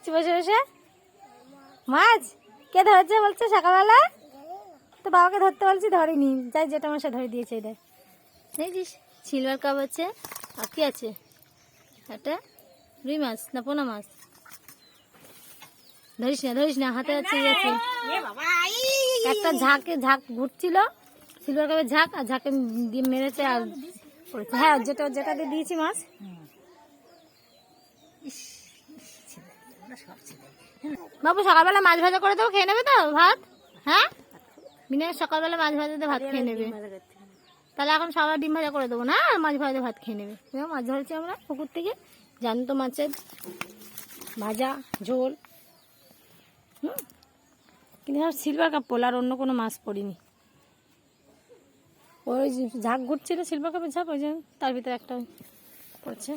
দেখছি বসে বসে? মাছ কে ধরেছে বলছে সকালবেলা? তো বাবাকে ধরতে বলছি, ধরিনি, যাই যেটা মাসে ধরে দিয়েছে। এটা দেখছিস সিলভার কাপ আছে। আর কি আছে? একটা রুই মাছ না পোনা মাছ। ধরিস না হাতে আছে। একটা ঝাঁক ঘুরছিল, সিলভার কাপের ঝাঁক, আর ঝাঁকে দিয়ে মেরেছে আর পড়েছে। হ্যাঁ যেটা দিয়ে দিয়েছি মাছ। বাবু সকালবেলা মাছ ভাজা করে দেবো, খেয়ে নেবে তো ভাত? হ্যাঁ বিনা সকালবেলা মাছ ভাজা দিয়ে ভাত খেয়ে নেবে। তাহলে এখন সকালে ডিম ভাজা করে দেবো না, মাছ ভাজা ভাত খেয়ে নেবে। মাছ ধরেছি আমরা পুকুর থেকে, জ্যান্ত মাছের ভাজা ঝোল। কিন্তু সিলভার কাপ পড়ল, আর অন্য কোনো মাছ পড়িনি। ওই ঝাঁক ঘুরছিল সিলভার কাপের ঝাঁক, ওই জন্য তার ভিতরে একটা পড়ছে।